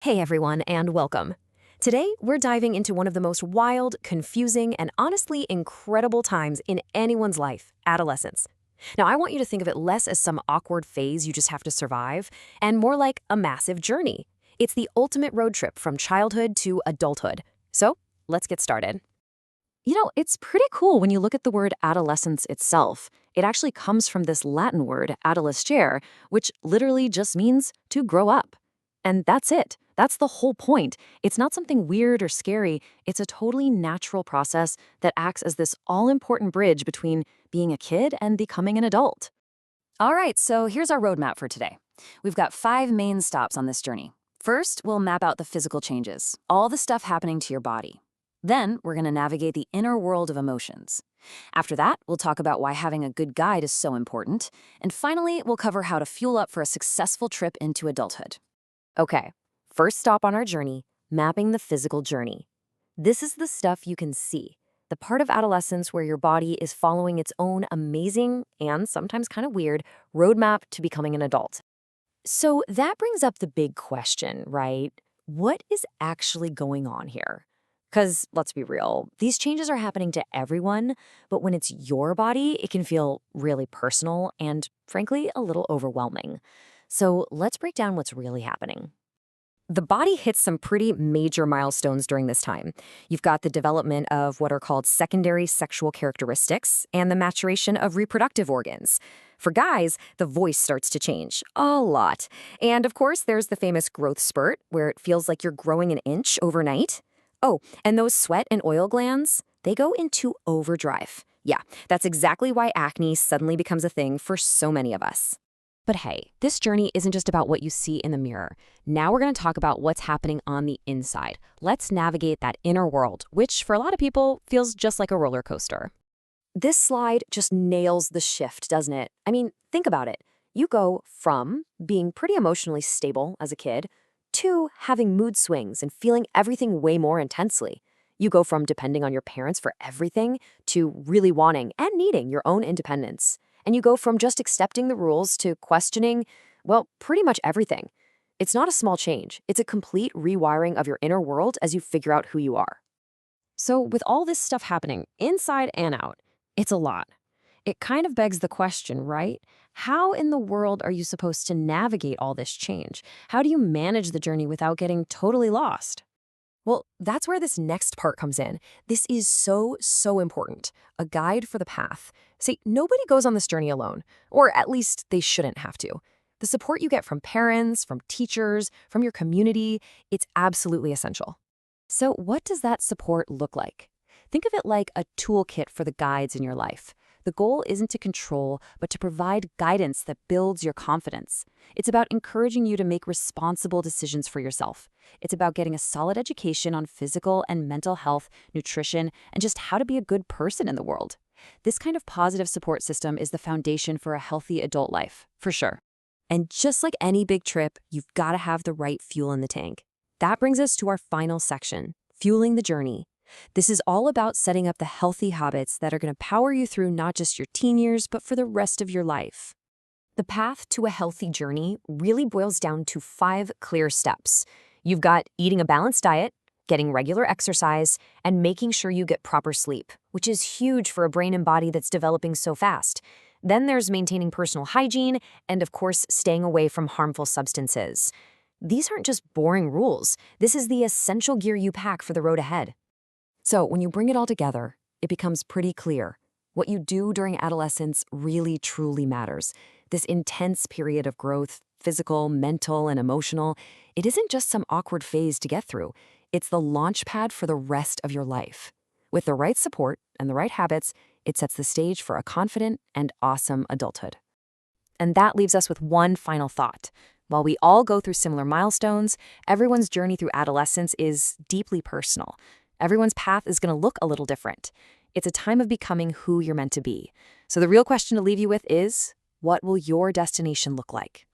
Hey everyone, and welcome. Today, we're diving into one of the most wild, confusing, and honestly incredible times in anyone's life, adolescence. Now, I want you to think of it less as some awkward phase you just have to survive, and more like a massive journey. It's the ultimate road trip from childhood to adulthood. So, let's get started. It's pretty cool when you look at the word adolescence itself. It actually comes from this Latin word, adolescere, which literally just means to grow up. And that's it. That's the whole point. It's not something weird or scary. It's a totally natural process that acts as this all-important bridge between being a kid and becoming an adult. All right, so here's our roadmap for today. We've got 5 main stops on this journey. First, we'll map out the physical changes, all the stuff happening to your body. Then, we're going to navigate the inner world of emotions. After that, we'll talk about why having a good guide is so important. And finally, we'll cover how to fuel up for a successful trip into adulthood. Okay, first stop on our journey, mapping the physical journey. This is the stuff you can see, the part of adolescence where your body is following its own amazing and sometimes kind of weird roadmap to becoming an adult. So that brings up the big question, right? What is actually going on here? Because let's be real, these changes are happening to everyone, but when it's your body, it can feel really personal and, frankly, a little overwhelming. So let's break down what's really happening. The body hits some pretty major milestones during this time. You've got the development of what are called secondary sexual characteristics and the maturation of reproductive organs. For guys, the voice starts to change a lot. And of course, there's the famous growth spurt, where it feels like you're growing an inch overnight. Oh, and those sweat and oil glands, they go into overdrive. Yeah, that's exactly why acne suddenly becomes a thing for so many of us. But hey, this journey isn't just about what you see in the mirror. Now we're going to talk about what's happening on the inside. Let's navigate that inner world, which for a lot of people feels just like a roller coaster. This slide just nails the shift, doesn't it? I mean, think about it. You go from being pretty emotionally stable as a kid to having mood swings and feeling everything way more intensely. You go from depending on your parents for everything to really wanting and needing your own independence. And you go from just accepting the rules to questioning, well, pretty much everything. It's not a small change. It's a complete rewiring of your inner world as you figure out who you are. So with all this stuff happening, inside and out, it's a lot. It kind of begs the question, right? How in the world are you supposed to navigate all this change? How do you manage the journey without getting totally lost? Well, that's where this next part comes in. This is so important. A guide for the path. See, nobody goes on this journey alone, or at least they shouldn't have to. The support you get from parents, from teachers, from your community, it's absolutely essential. So what does that support look like? Think of it like a toolkit for the guides in your life. The goal isn't to control, but to provide guidance that builds your confidence. It's about encouraging you to make responsible decisions for yourself. It's about getting a solid education on physical and mental health, nutrition, and just how to be a good person in the world. This kind of positive support system is the foundation for a healthy adult life, for sure. And just like any big trip, you've got to have the right fuel in the tank. That brings us to our final section, fueling the journey. This is all about setting up the healthy habits that are going to power you through not just your teen years, but for the rest of your life. The path to a healthy journey really boils down to 5 clear steps. You've got eating a balanced diet, getting regular exercise, and making sure you get proper sleep, which is huge for a brain and body that's developing so fast. Then there's maintaining personal hygiene, and of course, staying away from harmful substances. These aren't just boring rules. This is the essential gear you pack for the road ahead. So when you bring it all together, it becomes pretty clear. What you do during adolescence really, truly matters. This intense period of growth, physical, mental, and emotional, it isn't just some awkward phase to get through. It's the launch pad for the rest of your life. With the right support and the right habits, it sets the stage for a confident and awesome adulthood. And that leaves us with one final thought. While we all go through similar milestones, everyone's journey through adolescence is deeply personal. Everyone's path is going to look a little different. It's a time of becoming who you're meant to be. So the real question to leave you with is, what will your destination look like?